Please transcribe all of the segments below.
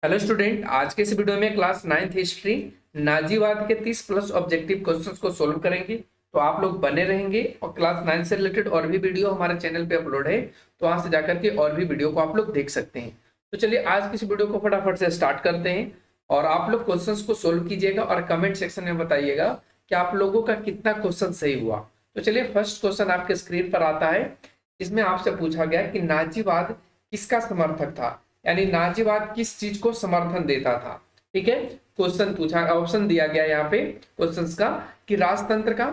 Hello student, आज के इस वीडियो में क्लास 9th हिस्ट्री नाजीवाद के 30 प्लस ऑब्जेक्टिव क्वेश्चंस को सोल्व करेंगे। तो आप लोग बने रहेंगे और क्लास 9 से रिलेटेड और भी वीडियो हमारे चैनल पे अपलोड है, तो वहां से जाकर के और भी वीडियो को आप लोग देख सकते हैं। तो चलिए आज की इस वीडियो को फटाफट से स्टार्ट करते हैं और आप लोग क्वेश्चंस को सोल्व कीजिएगा और कमेंट सेक्शन में बताइएगा कि आप लोगों का कितना क्वेश्चन सही हुआ। तो चलिए फर्स्ट क्वेश्चन आपके स्क्रीन पर आता है, इसमें आपसे पूछा गया कि नाजीवाद किसका समर्थक था, यानी नाजीवाद किस चीज को समर्थन देता था। ठीक है, क्वेश्चन पूछा, ऑप्शन दिया गया यहाँ पे क्वेश्चंस का कि राजतंत्र का,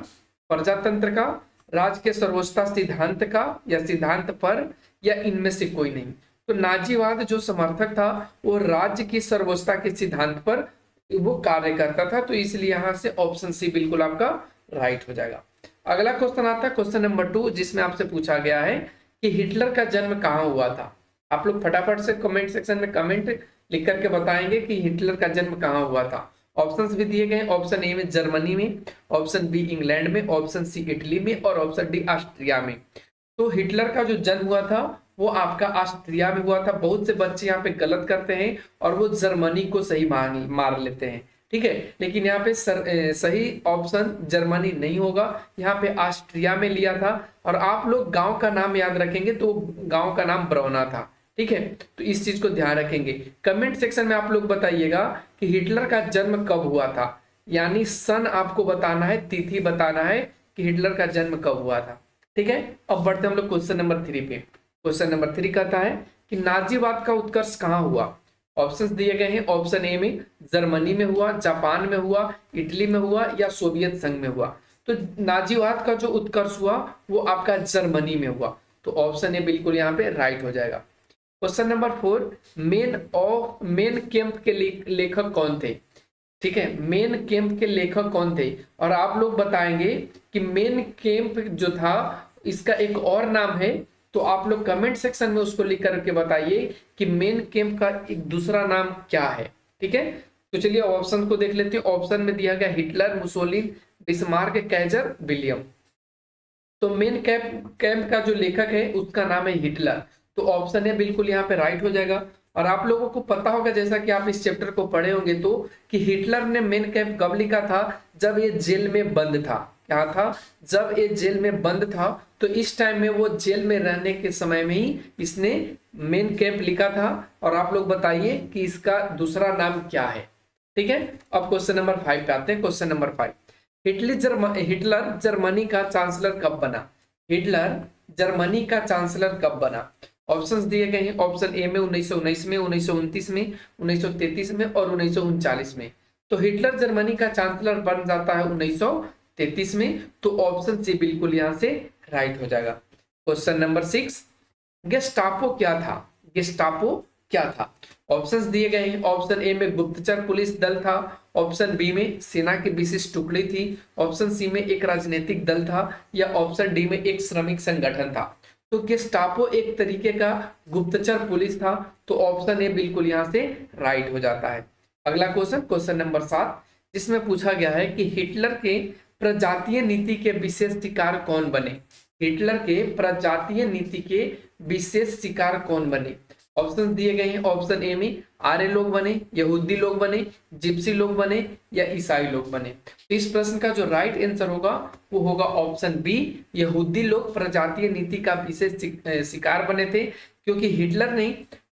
प्रजातंत्र का, राज के सर्वोच्चता सिद्धांत का, या सिद्धांत पर, या इनमें से कोई नहीं। तो नाजीवाद जो समर्थक था वो राज्य की सर्वोच्चता के सिद्धांत पर वो कार्य करता था, तो इसलिए यहां से ऑप्शन सी बिल्कुल आपका राइट हो जाएगा। अगला क्वेश्चन आता है क्वेश्चन नंबर 2, जिसमें आपसे पूछा गया है कि हिटलर का जन्म कहाँ हुआ था। आप लोग फटाफट से कमेंट सेक्शन में कमेंट लिख करके बताएंगे कि हिटलर का जन्म कहाँ हुआ था। ऑप्शंस भी दिए गए, ऑप्शन ए में जर्मनी में, ऑप्शन बी इंग्लैंड में, ऑप्शन सी इटली में और ऑप्शन डी ऑस्ट्रिया में। तो हिटलर का जो जन्म हुआ था वो आपका ऑस्ट्रिया में हुआ था। बहुत से बच्चे यहाँ पे गलत करते हैं और वो जर्मनी को सही मार लेते हैं। ठीक है, लेकिन यहाँ पे सही ऑप्शन जर्मनी नहीं होगा, यहाँ पे ऑस्ट्रिया में लिया था। और आप लोग गांव का नाम याद रखेंगे तो गांव का नाम ब्रौना था। ठीक है, तो इस चीज को ध्यान रखेंगे। कमेंट सेक्शन में आप लोग बताइएगा कि हिटलर का जन्म कब हुआ था, यानी सन आपको बताना है, तिथि बताना है कि हिटलर का जन्म कब हुआ था। ठीक है, अब बढ़ते हम लोग क्वेश्चन नंबर 3 पे। क्वेश्चन नंबर 3 कहता है कि नाजीवाद का उत्कर्ष कहाँ हुआ। ऑप्शंस दिए गए हैं, ऑप्शन ए में जर्मनी में हुआ, जापान में हुआ, इटली में हुआ या सोवियत संघ में हुआ। तो नाजीवाद का जो उत्कर्ष हुआ वो आपका जर्मनी में हुआ, तो ऑप्शन ए बिल्कुल यहाँ पे राइट हो जाएगा। क्वेश्चन नंबर 4, मेन कैंप के लेखक कौन थे। ठीक है, मेन कैंप के लेखक कौन थे, और आप लोग बताएंगे कि मेन कैंप जो था इसका एक और नाम है, तो आप लोग कमेंट सेक्शन में उसको लिख करके बताइए कि मेन कैंप का एक दूसरा नाम क्या है। ठीक है, तो चलिए ऑप्शन को देख लेते हैं। ऑप्शन में दिया गया Hitler, Mussolini, Bismarck, Kaiser, William. तो मेन कैंप का जो लेखक है उसका नाम है हिटलर, तो ऑप्शन है बिल्कुल यहाँ पे राइट हो जाएगा। और आप लोगों को पता होगा, जैसा कि आप इस चैप्टर को पढ़े होंगे, तो कि हिटलर ने मेन कैंप कब लिखा था, जब ये जेल में बंद था। क्या था, जब ये जेल में बंद था, तो इस टाइम में वो जेल में रहने के समय में ही इसने मेन कैंप लिखा था। और आप लोग बताइए कि इसका दूसरा नाम क्या है। ठीक है, अब क्वेश्चन नंबर 5 पे आते हैं। क्वेश्चन नंबर 5, हिटलर जर्मनी का चांसलर कब बना। हिटलर जर्मनी का चांसलर कब बना। ऑप्शंस दिए गए हैं, ऑप्शन ए में 1919 में, 1929 में, 1933 में और 1939 में। तो हिटलर जर्मनी का चांसलर बन जाता है 1933 में, तो ऑप्शन सी बिल्कुल यहां से राइट हो जाएगा। क्वेश्चन नंबर 6, गेस्टापो क्या था। गेस्टापो क्या था। ऑप्शंस दिए गए हैं, ऑप्शन ए में गुप्तचर पुलिस दल था, ऑप्शन बी में सेना की विशिष्ट टुकड़ी थी, ऑप्शन सी में एक राजनीतिक दल था, या ऑप्शन डी में एक श्रमिक संगठन था। तो गेस्टापो एक तरीके का गुप्तचर पुलिस था, तो ऑप्शन ए बिल्कुल यहां से राइट हो जाता है। अगला क्वेश्चन, क्वेश्चन नंबर 7, जिसमें पूछा गया है कि हिटलर के प्रजातीय नीति के विशेष शिकार कौन बने। हिटलर के प्रजातीय नीति के विशेष शिकार कौन बने। ऑप्शन दिए गए हैं, ऑप्शन ए में आर्य लोग बने, यहूदी लोग बने, जिप्सी लोग बने या ईसाई लोग बने। तो इस प्रश्न का जो राइट आंसर होगा वो होगा ऑप्शन बी, यहूदी लोग प्रजातीय नीति का विशेष शिकार बने थे, क्योंकि हिटलर ने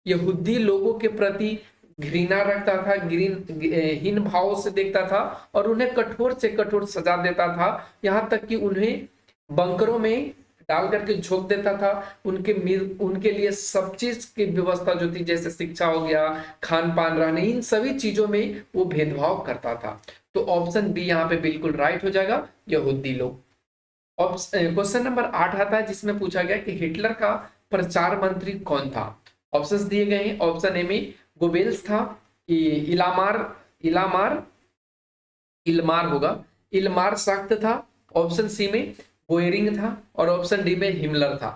यहूदी लोगों के प्रति घृणा रखता था, हीन भाव से देखता था और उन्हें कठोर से कठोर सजा देता था, यहाँ तक कि उन्हें बंकरों में डाल करके झोंक देता था। उनके लिए सब चीज की व्यवस्था जो थी, जैसे शिक्षा हो गया, खान पान, रहने, इन सभी चीजों में वो भेदभाव करता था। तो ऑप्शन बी यहाँ पे बिल्कुल राइट हो जाएगा, यहूदी लोग। क्वेश्चन नंबर 8 आता है, जिसमें पूछा गया कि हिटलर का प्रचार मंत्री कौन था। ऑप्शंस दिए गए हैं, ऑप्शन ए में गोबेल्स था, इलमार साख्त था, ऑप्शन सी में गोएरिंग था और ऑप्शन डी में हिमलर था।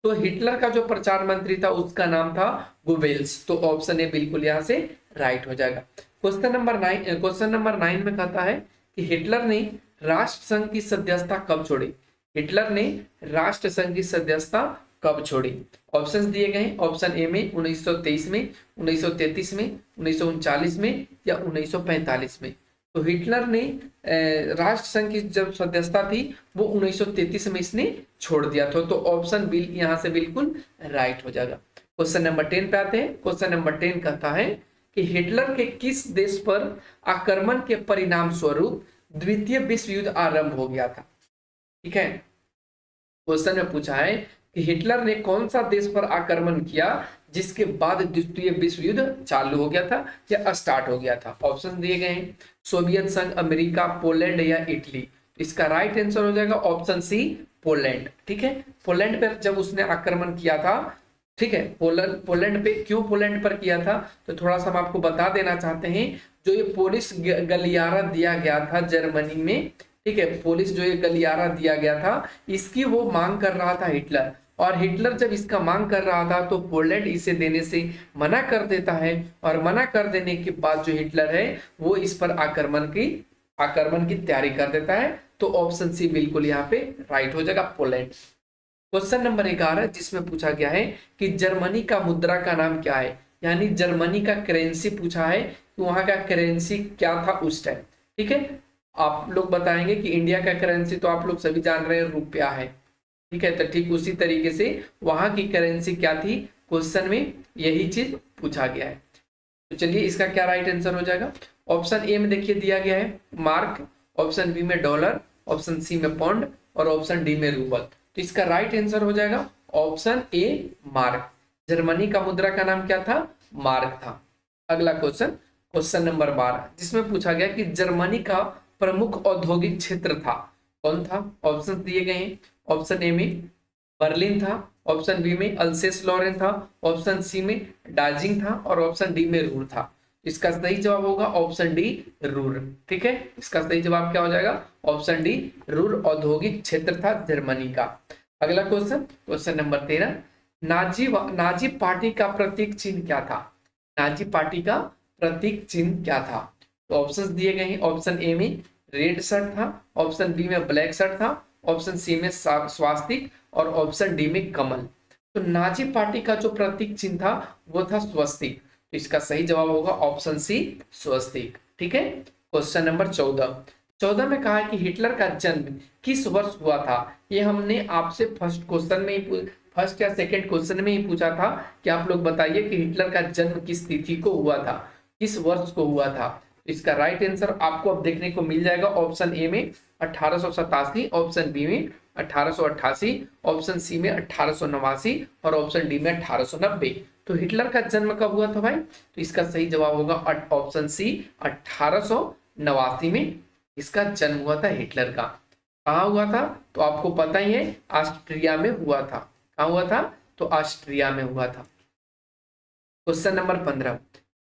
तो हिटलर का जो प्रचार मंत्री था उसका नाम था गोबेल्स, तो ऑप्शन ए बिल्कुल यहां से राइट हो जाएगा। क्वेश्चन नंबर 9 में कहता है कि हिटलर ने राष्ट्र संघ की सदस्यता कब छोड़ी। हिटलर ने राष्ट्र संघ की सदस्यता कब छोड़ी? ऑप्शंस दिए गए हैं। ऑप्शन ए में 1923 में, 1933 में, 1939 में या 1945 में। तो हिटलर ने राष्ट्र संघ की जब सदस्यता थी वो 1933 में इसने छोड़ दिया था। तो ऑप्शन बी यहाँ से बिल्कुल राइट हो जाएगा। क्वेश्चन नंबर 10 पे आते हैं। क्वेश्चन नंबर 10 कहता है कि हिटलर के किस देश पर आक्रमण के परिणाम स्वरूप द्वितीय विश्व युद्ध आरंभ हो गया था? ठीक है, क्वेश्चन में पूछा है कि हिटलर ने कौन सा देश पर आक्रमण किया जिसके बाद द्वितीय विश्व युद्ध चालू हो गया था या स्टार्ट हो गया था? ऑप्शन दिए गए हैं, सोवियत संघ, अमेरिका, पोलैंड या इटली। इसका राइट आंसर हो जाएगा ऑप्शन सी, पोलैंड। ठीक है, पोलैंड पर जब उसने आक्रमण किया था, ठीक है, पोलैंड पे क्यों पोलैंड पर किया था तो थोड़ा सा हम आपको बता देना चाहते हैं। जो ये पोलिस गलियारा दिया गया था जर्मनी में, ठीक है, पुलिस जो ये गलियारा दिया गया था इसकी वो मांग कर रहा था हिटलर। और हिटलर जब इसका मांग कर रहा था तो पोलैंड इसे देने से मना कर देता है। और मना कर देने के बाद जो हिटलर है वो इस पर आक्रमण की तैयारी कर देता है। तो ऑप्शन सी बिल्कुल यहाँ पे राइट हो जाएगा, पोलैंड। क्वेश्चन नंबर 11 जिसमें पूछा गया है कि जर्मनी का मुद्रा का नाम क्या है, यानी जर्मनी का करेंसी पूछा है कि वहां का करेंसी क्या था उस टाइम। ठीक है, आप लोग बताएंगे कि इंडिया का करेंसी तो आप लोग सभी जान रहे हैं रुपया है। ठीक है, तो ठीक उसी तरीके से वहां की करेंसी क्या थी, क्वेश्चन में यही चीज पूछा गया है। तो चलिए इसका क्या राइट आंसर हो जाएगा। ऑप्शन ए में देखिए दिया गया है मार्क, ऑप्शन बी में डॉलर, ऑप्शन सी में पाउंड और ऑप्शन डी में रूबल। तो इसका राइट आंसर हो जाएगा ऑप्शन ए, मार्क। जर्मनी का मुद्रा का नाम क्या था, मार्क था। अगला क्वेश्चन, क्वेश्चन नंबर 12 जिसमें पूछा गया कि जर्मनी का प्रमुख औद्योगिक क्षेत्र था, कौन था? ऑप्शन दिए गए हैं। ऑप्शन ए में बर्लिन था, ऑप्शन बी में अल्सेस लॉरेन था, ऑप्शन सी में डार्जिलिंग था और ऑप्शन डी में रूर था। इसका सही जवाब होगा ऑप्शन डी, रूर। ठीक है, इसका सही जवाब क्या हो जाएगा, ऑप्शन डी, रूर औद्योगिक क्षेत्र था जर्मनी का। अगला question, question number 13 Nazi party का प्रतीक चिन्ह क्या था? नाजी पार्टी का प्रतीक चिन्ह क्या था? तो ऑप्शंस दिए गए हैं। ऑप्शन ए में रेड शर्ट था, ऑप्शन बी में ब्लैक शर्ट था, ऑप्शन सी में स्वास्तिक और ऑप्शन डी में कमल। तो नाजी पार्टी का जो प्रतीक चिन्ह था वो था स्वस्तिक। तो इसका सही जवाब होगा ऑप्शन सी, स्वस्तिक। ठीक है, क्वेश्चन नंबर 14 में कहा है कि हिटलर का जन्म किस वर्ष हुआ था? ये हमने आपसे फर्स्ट क्वेश्चन में ही, फर्स्ट या सेकंड क्वेश्चन में ही पूछा था कि आप लोग बताइए कि हिटलर का जन्म किस तिथि को हुआ था, किस वर्ष को हुआ था। इसका राइट आंसर आपको अब देखने को मिल जाएगा। ऑप्शन ए में 1887, ऑप्शन बी में 1888, ऑप्शन सी में 1889 और ऑप्शन डी में 1890। तो हिटलर का जन्म कब हुआ था भाई? तो इसका सही जवाब होगा ऑप्शन सी, 1889 में इसका जन्म हुआ था हिटलर का। कहाँ हुआ था तो आपको पता ही है, ऑस्ट्रिया में हुआ था। कहाँ हुआ था तो ऑस्ट्रिया में हुआ था। क्वेश्चन नंबर 15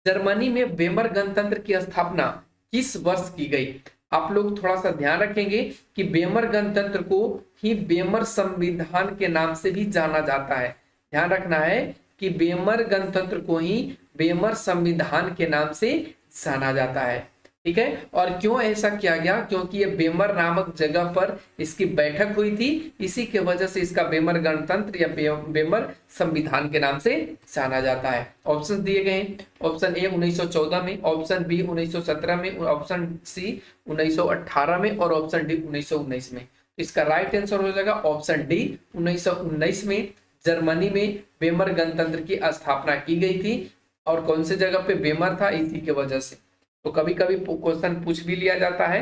जर्मनी में वेमर गणतंत्र की स्थापना किस वर्ष की गई? आप लोग थोड़ा सा ध्यान रखेंगे कि वेमर गणतंत्र को ही वेमर संविधान के नाम से भी जाना जाता है। ध्यान रखना है कि वेमर गणतंत्र को ही वेमर संविधान के नाम से जाना जाता है। ठीक है, और क्यों ऐसा किया गया? क्योंकि ये वेमर नामक जगह पर इसकी बैठक हुई थी, इसी के वजह से इसका वेमर गणतंत्र या वेमर संविधान के नाम से जाना जाता है। ऑप्शन दिए गए हैं। ऑप्शन ए 1914 में, ऑप्शन बी 1917 में, ऑप्शन सी 1918 में और ऑप्शन डी 1919 में। इसका राइट आंसर हो जाएगा ऑप्शन डी, 1919 में जर्मनी में वेमर गणतंत्र की स्थापना की गई थी। और कौन से जगह पे वेमर था, इसी के वजह से। तो कभी कभी क्वेश्चन पूछ भी लिया जाता है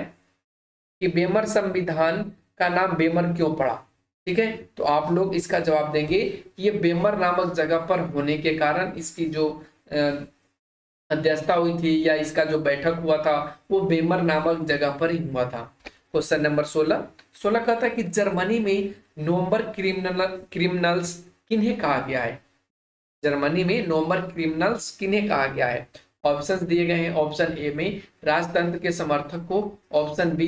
कि वेमर संविधान का नाम वेमर क्यों पड़ा। ठीक है, तो आप लोग इसका जवाब देंगे कि ये वेमर नामक जगह पर होने के कारण इसकी जो अध्यक्षता हुई थी या इसका जो बैठक हुआ था वो वेमर नामक जगह पर ही हुआ था। क्वेश्चन नंबर 16 कहता है कि जर्मनी में नवंबर क्रिमिनल्स किन्हें कहा गया है? जर्मनी में नवंबर क्रिमिनल्स किन्हें कहा गया है? ऑप्शंस दिए गए हैं। ऑप्शन ए में राजतंत्र के समर्थक को, ऑप्शन बी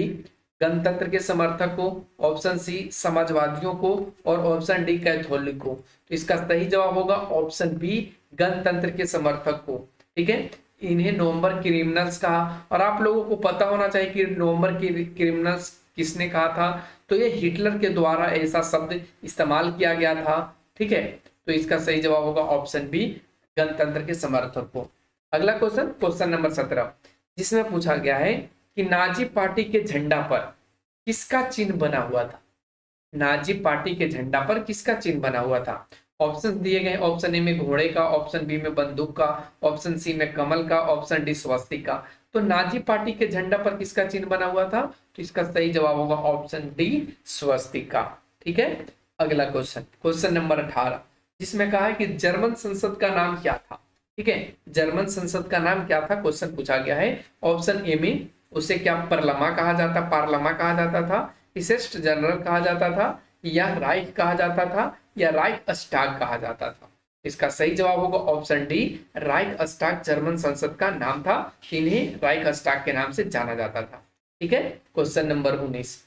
गणतंत्र के समर्थक को, ऑप्शन सी समाजवादियों को और ऑप्शन डी कैथोलिक को। तो इसका सही जवाब होगा ऑप्शन बी, गणतंत्र के समर्थक को। ठीक है, इन्हें नवंबर क्रिमिनल्स कहा। और आप लोगों को पता होना चाहिए कि नवंबर क्रिमिनल्स किसने कहा था। तो ये हिटलर के द्वारा ऐसा शब्द इस्तेमाल किया गया था ठीक है, तो इसका सही जवाब होगा ऑप्शन बी, गणतंत्र के समर्थक को। अगला क्वेश्चन, क्वेश्चन नंबर 17, जिसमें पूछा गया है कि नाजी पार्टी के झंडा पर किसका चिन्ह बना हुआ था। नाजी पार्टी के झंडा पर किसका चिन्ह बना हुआ था। ऑप्शन दिए गए, ऑप्शन ए में घोड़े का, ऑप्शन बी में बंदूक का, ऑप्शन सी में कमल का, ऑप्शन डी स्वस्तिक का। तो नाजी पार्टी के झंडा पर किसका चिन्ह बना हुआ था, तो इसका सही जवाब होगा ऑप्शन डी, स्वस्तिक का। ठीक है, अगला क्वेश्चन, क्वेश्चन नंबर 18, जिसमें कहा है कि जर्मन संसद का नाम क्या था। ठीक है, जर्मन संसद का नाम क्या था, क्वेश्चन पूछा गया है। ऑप्शन ए में उसे क्या पार्लमा कहा जाता, पार्लमा कहा जाता था, फिसेस्ट जनरल कहा जाता था, या राइट कहा जाता था, या राइट अस्टाग कहा जाता था। इसका सही जवाब होगा ऑप्शन डी, राइट अस्टाग जर्मन संसद का नाम था। इन्हें राइट अस्टाग के नाम से जाना जाता था। ठीक है, क्वेश्चन नंबर 19,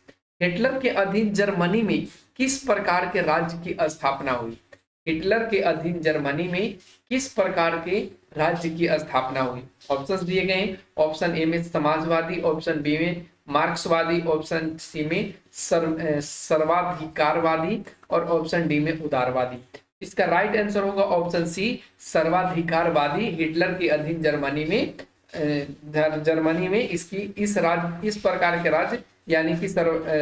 हिटलर के अधीन जर्मनी में किस प्रकार के राज्य की स्थापना हुई। हिटलर के अधीन जर्मनी में किस प्रकार के राज्य की स्थापना हुई। ऑप्शंस दिए गए हैं, ऑप्शन ए में समाजवादी, ऑप्शन बी में मार्क्सवादी, ऑप्शन सी में सर्वाधिकारवादी, और ऑप्शन डी में उदारवादी। इसका राइट आंसर होगा ऑप्शन सी, सर्वाधिकारवादी। हिटलर के अधीन जर्मनी में इस प्रकार के राज्य यानी कि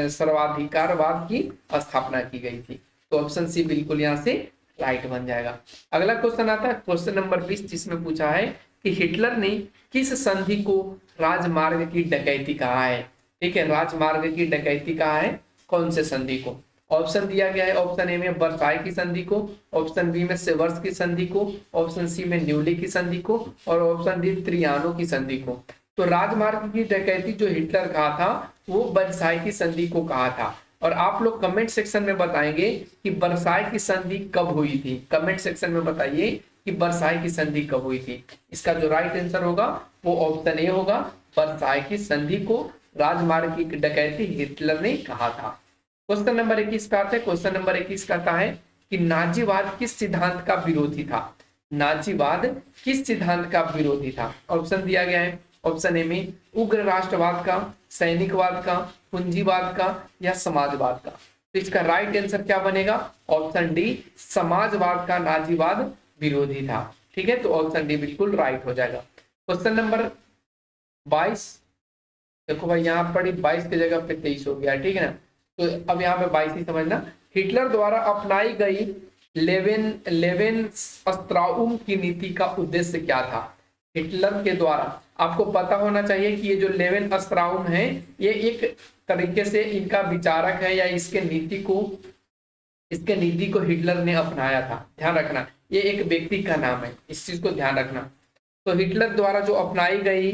सर्वाधिकारवाद की स्थापना की गई थी। तो ऑप्शन सी बिल्कुल यहाँ से राइट बन जाएगा। अगला क्वेश्चन आता है क्वेश्चन नंबर 20, जिसमें पूछा है कि हिटलर ने किस संधि को राजमार्ग की डकैती कहा है। ठीक है, राजमार्ग की डकैती कहा है, कौन से संधि को। ऑप्शन दिया गया है, ऑप्शन ए में वर्साई की संधि को, ऑप्शन बी में सेवर्स की संधि को, ऑप्शन सी में न्यूली की संधि को, और ऑप्शन डी त्रियानो की संधि को। तो राजमार्ग की डकैती जो हिटलर कहा था वो वर्साई की संधि को कहा था। और आप लोग कमेंट सेक्शन में बताएंगे कि वर्साई की संधि कब हुई थी। कमेंट सेक्शन में बताइए कि वर्साई की संधि कब हुई थी। इसका जो राइट आंसर होगा वो ऑप्शन ए होगा, वर्साई की संधि को राजमार्ग की डकैती हिटलर ने कहा था। क्वेश्चन नंबर 21 का आता है, क्वेश्चन नंबर 21 कहता है कि नाजीवाद किस सिद्धांत का विरोधी था। नाजीवाद किस सिद्धांत का विरोधी था। ऑप्शन दिया गया है, ऑप्शन ए में उग्र राष्ट्रवाद का, सैनिकवाद का, पूंजीवाद का, या समाजवाद का। तो इसका राइट आंसर क्या बनेगा, ऑप्शन डी, समाजवाद का नाजीवाद विरोधी था। ठीक है, तो ऑप्शन डी बिल्कुल राइट हो जाएगा। क्वेश्चन नंबर 22, देखो भाई यहाँ पर 22 की जगह पे 23 हो गया। ठीक है ना, तो अब यहाँ पे 22 ही समझना। हिटलर द्वारा अपनाई गई लेवेनस्ट्राउम की नीति का उद्देश्य क्या था। हिटलर के द्वारा, आपको पता होना चाहिए कि ये जो लेवेनस्ट्राउम है ये एक तरीके से इनका विचारक है, या इसके नीति को हिटलर ने अपनाया था। ध्यान रखना, ये एक व्यक्ति का नाम है, इस चीज को ध्यान रखना। तो हिटलर द्वारा जो अपनाई गई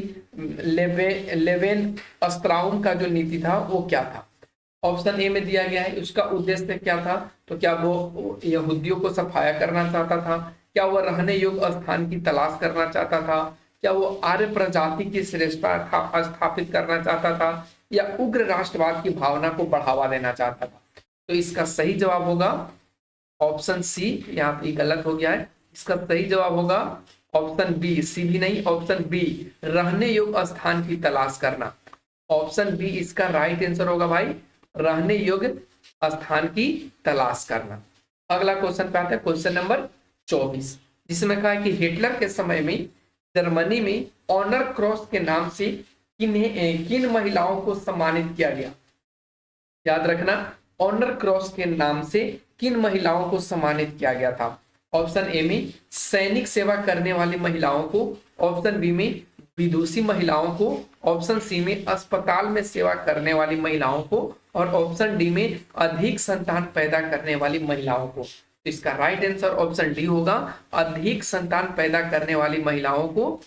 लेवेनस्ट्राउम का जो नीति था वो क्या था। ऑप्शन ए में दिया गया है, उसका उद्देश्य क्या था। तो क्या वो यहूदियों को सफाया करना चाहता था, क्या वो रहने योग्य स्थान की तलाश करना चाहता था, क्या वो आर्य प्रजाति की श्रेष्ठता स्थापित करना चाहता था, या उग्र राष्ट्रवाद की भावना को बढ़ावा देना चाहता था। तो इसका सही जवाब होगा ऑप्शन सी। यहाँ पे गलत हो गया है, इसका सही जवाब होगा ऑप्शन बी, सी भी नहीं, ऑप्शन बी, रहने योग्य स्थान की तलाश करना। ऑप्शन बी इसका राइट आंसर होगा भाई, रहने योग्य स्थान की तलाश करना। अगला क्वेश्चन पे आता है क्वेश्चन नंबर 24, जिसमें कहा है कि हिटलर के समय में जर्मनी में ऑनर क्रॉस के नाम से किन महिलाओं को सम्मानित किया गया। याद रखना, ऑनर क्रॉस के नाम से किन महिलाओं को सम्मानित किया गया था। ऑप्शन ए में सैनिक सेवा करने वाली महिलाओं को, ऑप्शन बी में विदुषी महिलाओं को, ऑप्शन सी में अस्पताल में सेवा करने वाली महिलाओं को, और ऑप्शन डी में अधिक संतान पैदा करने वाली महिलाओं को। तो इसका राइट आंसर ऑप्शन डी होगा, अधिक संतान पैदा करने वाली महिलाओं को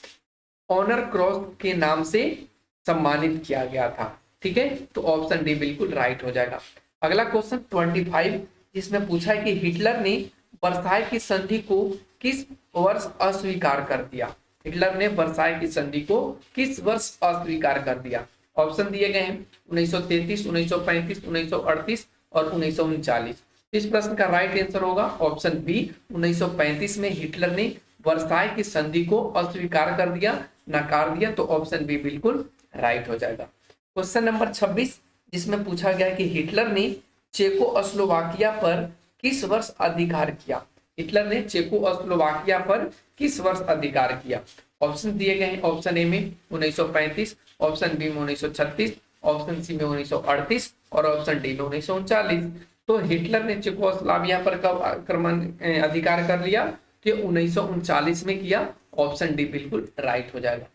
ऑनर क्रॉस के नाम से सम्मानित किया गया था। ठीक है, तो ऑप्शन डी बिल्कुल राइट हो जाएगा। अगला क्वेश्चन 25, जिसमें पूछा है कि हिटलर ने वर्साई की संधि को किस वर्ष अस्वीकार कर दिया। हिटलर ने वर्साई की संधि को किस वर्ष अस्वीकार कर दिया। ऑप्शन दिए गए हैं 1933, 1935, 1938 और 1939। इस प्रश्न का राइट आंसर होगा ऑप्शन बी, 1935 में हिटलर ने वर्साई की संधि को अस्वीकार कर दिया, नकार दिया। तो ऑप्शन बी बिल्कुल राइट हो जाएगा। क्वेश्चन नंबर 26, जिसमें पूछा गया कि हिटलर ने चेकोस्लोवाकिया पर किस वर्ष अधिकार किया? हिटलर ने चेकोस्लोवाकिया पर किस वर्ष अधिकार किया? ऑप्शन दिए गए हैं। ऑप्शन ए में 1935, ऑप्शन बी में 1936, ऑप्शन सी में 1938 और ऑप्शन डी में 1939। तो हिटलर ने चेकोस्लोवाकिया पर कब आक्रमण अधिकार कर लिया? कि 1939 में किया। ऑप्शन डी बिल्कुल राइट हो जाएगा।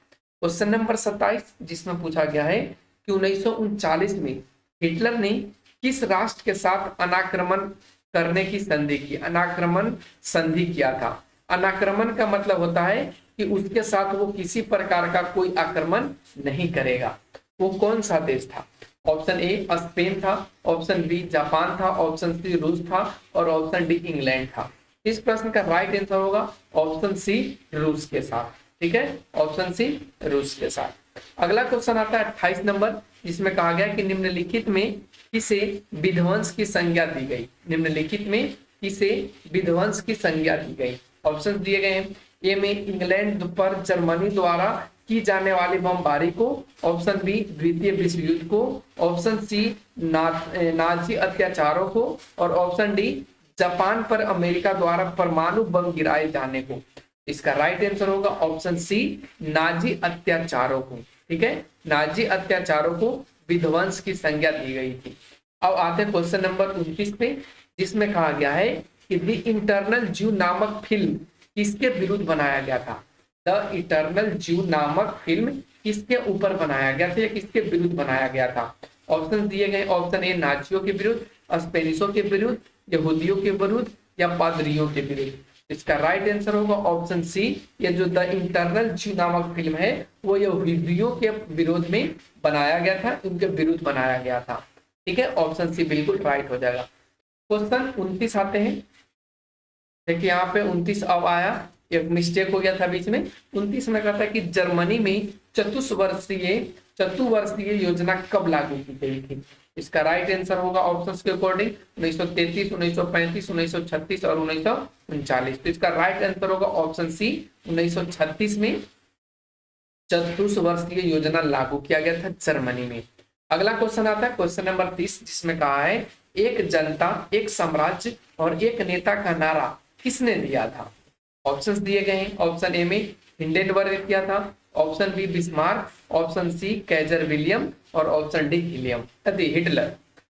क्वेश्चन नंबर 27 जिसमें पूछा गया है कि 1939 में हिटलर ने किस राष्ट्र के साथ अनाक्रमण करने की संधि की? अनाक्रमण संधि किया था। अनाक्रमण का मतलब होता है कि उसके साथ वो किसी प्रकार का कोई आक्रमण नहीं करेगा। वो कौन सा देश था? ऑप्शन ए स्पेन था, ऑप्शन बी जापान था, ऑप्शन सी रूस था और ऑप्शन डी इंग्लैंड था। इस प्रश्न का राइट आंसर होगा ऑप्शन सी रूस के साथ। ठीक है, ऑप्शन सी रूस के साथ। अगला क्वेश्चन आता है 28 नंबर, जिसमें कहा गया कि निम्नलिखित में किसे विध्वंस की संज्ञा दी गई? निम्नलिखित में किसे विध्वंस की संज्ञा दी गई? ऑप्शन दिए गए हैं। ए में इंग्लैंड पर जर्मनी द्वारा की जाने वाली बमबारी को, ऑप्शन बी द्वितीय विश्व युद्ध को, ऑप्शन सी नाजी अत्याचारों को और ऑप्शन डी जापान पर अमेरिका द्वारा परमाणु बम गिराए जाने को। इसका राइट आंसर होगा ऑप्शन सी नाजी अत्याचारों को। ठीक है, नाजी अत्याचारों को विध्वंस की संज्ञा दी गई थी। अब आते हैं क्वेश्चन नंबर 29 पे, जिसमें कहा गया है कि द इंटरनल ज्यू नामक फिल्म किसके विरुद्ध बनाया गया था? द इटर्नल ज्यू नामक फिल्म किसके ऊपर बनाया गया था या किसके विरुद्ध बनाया गया था? ऑप्शन दिए गए। ऑप्शन ए नाजियों के विरुद्ध, स्पेनिशों के विरुद्ध, यहूदियों के विरुद्ध या पादरियों के विरुद्ध। इसका राइट आंसर होगा ऑप्शन सी। ये जो द इंटरनल ज्यू नामक फिल्म है वो यहूदियों के विरोध में बनाया गया था, उनके विरुद्ध बनाया गया था। ठीक है, ऑप्शन सी बिल्कुल राइट हो जाएगा। क्वेश्चन 29 आते हैं। देखिए यहाँ पे 29 अब आया, एक मिस्टेक हो गया था बीच में। 29 में कहता है कि जर्मनी में चतुर्वर्षीय योजना कब लागू की गई थी? इसका राइट आंसर होगा ऑप्शंस के अकॉर्डिंग 1933, 1935, 1936 और 1939। तो इसका राइट आंसर होगा ऑप्शन सी 1936 में चतुर्वर्षीय योजना लागू किया गया था जर्मनी में। अगला क्वेश्चन आता है क्वेश्चन नंबर 30, जिसमें कहा है एक जनता, एक साम्राज्य और एक नेता का नारा किसने दिया था? ऑप्शंस दिए गए हैं। ऑप्शन ए में हिंडेनबर्ग किया था, option B Bismarck, option C Kaiser William और ऑप्शन डी हिटलर।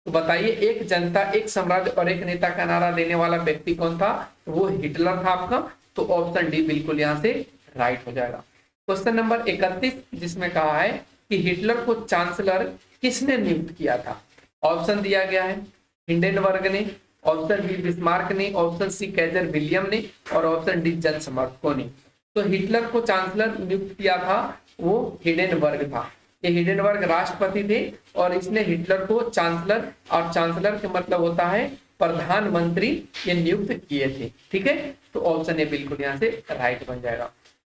तो बताइए एक जनता, एक साम्राज्य और एक नेता का नारा देने वाला व्यक्ति कौन था? वो हिटलर था आपका। तो ऑप्शन डी बिल्कुल यहाँ से राइट हो जाएगा। क्वेश्चन नंबर 31, जिसमें कहा है कि हिटलर को चांसलर किसने नियुक्त किया था? ऑप्शन दिया गया है हिंडेनबर्ग ने, ऑप्शन बी बिस्मार्क ने, ऑप्शन सी कैजर विलियम ने और ऑप्शन डी जन समर्थकों ने। तो हिटलर को चांसलर नियुक्त किया था वो हिंडेनबर्ग था। ये हिंडेनबर्ग राष्ट्रपति थे और इसने हिटलर को चांसलर, और चांसलर का मतलब होता है प्रधानमंत्री, ये नियुक्त किए थे। ठीक है, तो ऑप्शन ए बिल्कुल यहाँ से राइट बन जाएगा।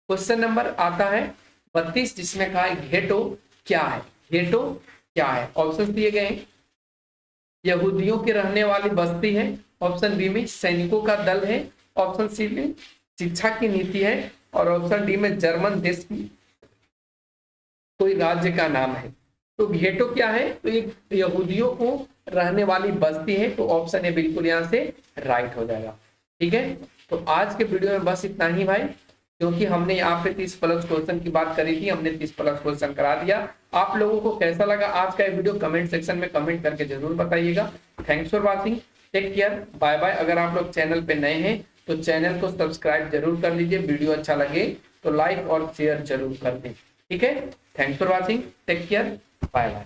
क्वेश्चन नंबर आता है 32, जिसमें कहा है घेटो क्या है? घेटो क्या है? ऑप्शन दिए गए हैं। यहूदियों की रहने वाली बस्ती है, ऑप्शन बी में सैनिकों का दल है, ऑप्शन सी में शिक्षा की नीति है और ऑप्शन डी में जर्मन देश की कोई राज्य का नाम है। तो घेटो क्या है? तो ये यहूदियों को रहने वाली बस्ती है। तो ऑप्शन ए बिल्कुल यहाँ से राइट हो जाएगा। ठीक है, तो आज के वीडियो में बस इतना ही भाई, क्योंकि हमने यहाँ पे 30+ क्वेश्चन की बात करी थी, हमने 30+ क्वेश्चन करा दिया। आप लोगों को कैसा लगा आज का वीडियो कमेंट सेक्शन में कमेंट करके जरूर बताइएगा। Thanks for watching, take care, bye bye. अगर आप लोग चैनल पे नए हैं तो चैनल को सब्सक्राइब जरूर कर लीजिए, वीडियो अच्छा लगे तो लाइक और शेयर जरूर कर दें। ठीक है, thanks for watching, take care, bye bye.